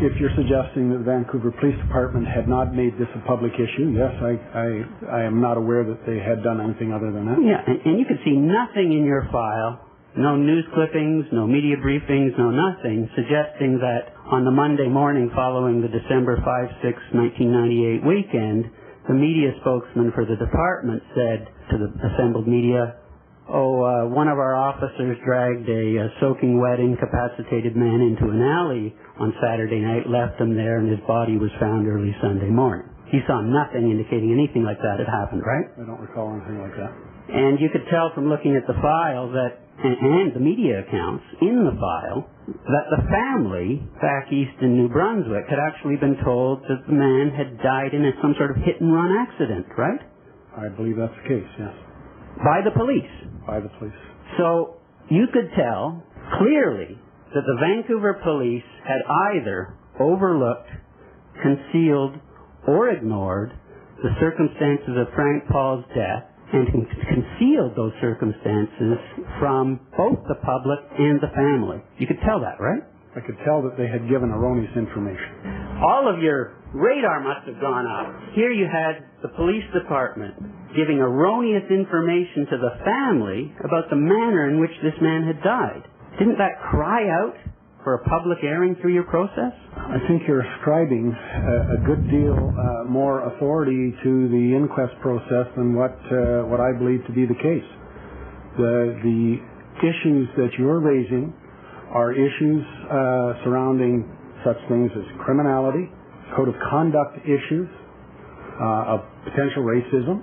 if you're suggesting that the Vancouver Police Department had not made this a public issue, yes, I am not aware that they had done anything other than that. Yeah, and you could see nothing in your file, no news clippings, no media briefings, no nothing, suggesting that on the Monday morning following the December 5-6, 1998 weekend, the media spokesman for the department said to the assembled media, one of our officers dragged a soaking wet, incapacitated man into an alley on Saturday night, left him there, and his body was found early Sunday morning. He saw nothing indicating anything like that had happened, right? I don't recall anything like that. And you could tell from looking at the file that, and the media accounts in the file, that the family back east in New Brunswick had actually been told that the man had died in some sort of hit-and-run accident, right? I believe that's the case, yes. By the police? By the police. So you could tell clearly that the Vancouver police had either overlooked, concealed, or ignored the circumstances of Frank Paul's death and concealed those circumstances from both the public and the family. You could tell that, right? I could tell that they had given erroneous information. All of your radar must have gone up. Here you had the police department giving erroneous information to the family about the manner in which this man had died. Didn't that cry out for a public airing through your process? I think you're ascribing a good deal more authority to the inquest process than what I believe to be the case. The issues that you're raising are issues surrounding such things as criminality, code of conduct issues, of potential racism.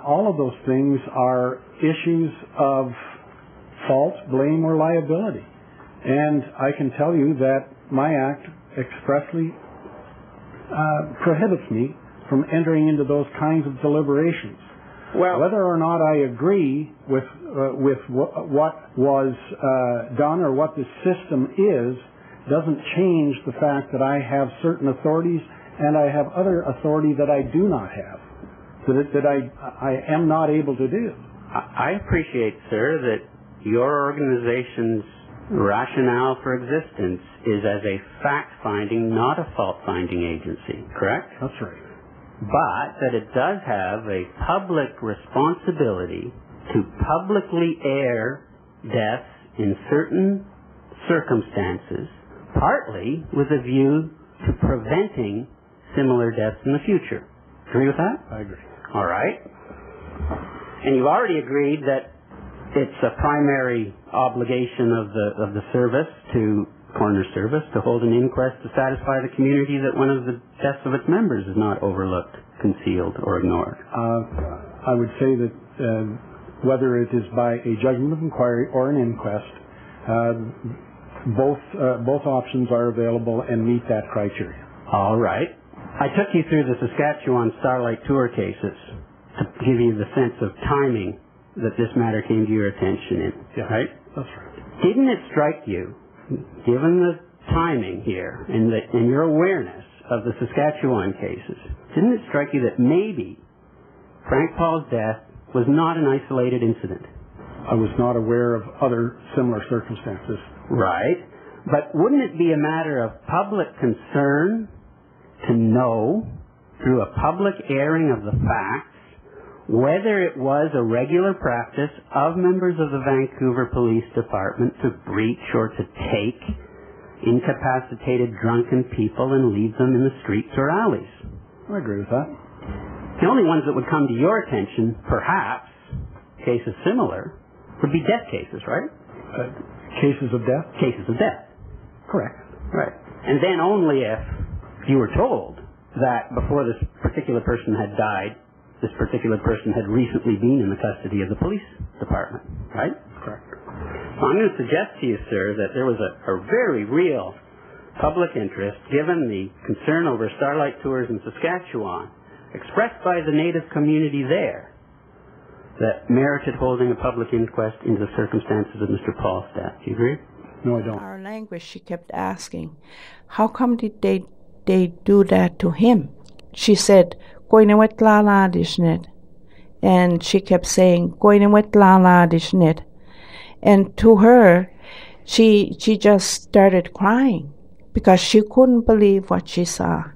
All of those things are issues of fault, blame, or liability. And I can tell you that my act expressly prohibits me from entering into those kinds of deliberations. Well, whether or not I agree with what was done or what the system is doesn't change the fact that I have certain authorities and I have other authority that I do not have, that I am not able to do. I appreciate, sir, that your organization's rationale for existence is as a fact-finding, not a fault-finding agency, correct? That's right. But that it does have a public responsibility to publicly air deaths in certain circumstances, partly with a view to preventing similar deaths in the future. Agree with that? I agree. All right. And you've already agreed that it's a primary obligation of the service, to coroner service, to hold an inquest to satisfy the community that one of the deaths of its members is not overlooked, concealed, or ignored. I would say that whether it is by a judgment of inquiry or an inquest, both options are available and meet that criteria. All right. I took you through the Saskatchewan Starlight Tour cases to give you the sense of timing that this matter came to your attention in, yeah, right? That's right. Didn't it strike you, given the timing here and your awareness of the Saskatchewan cases, didn't it strike you that maybe Frank Paul's death was not an isolated incident? I was not aware of other similar circumstances. Right. But wouldn't it be a matter of public concern to know, through a public airing of the facts, whether it was a regular practice of members of the Vancouver Police Department to breach or to take incapacitated drunken people and leave them in the streets or alleys? I agree with that. The only ones that would come to your attention, perhaps, cases similar, would be death cases, right? Cases of death? Cases of death. Correct. Right. And then only if you were told that before this particular person had died, this particular person had recently been in the custody of the police department, right? Correct. So I'm going to suggest to you, sir, that there was a very real public interest, given the concern over Starlight Tours in Saskatchewan, expressed by the native community there, that merited holding a public inquest into the circumstances of Mr. Paul's death. Do you agree? No, I don't. Our language, she kept asking, how come did they do that to him? She said, and she kept saying, and to her, she just started crying because she couldn't believe what she saw.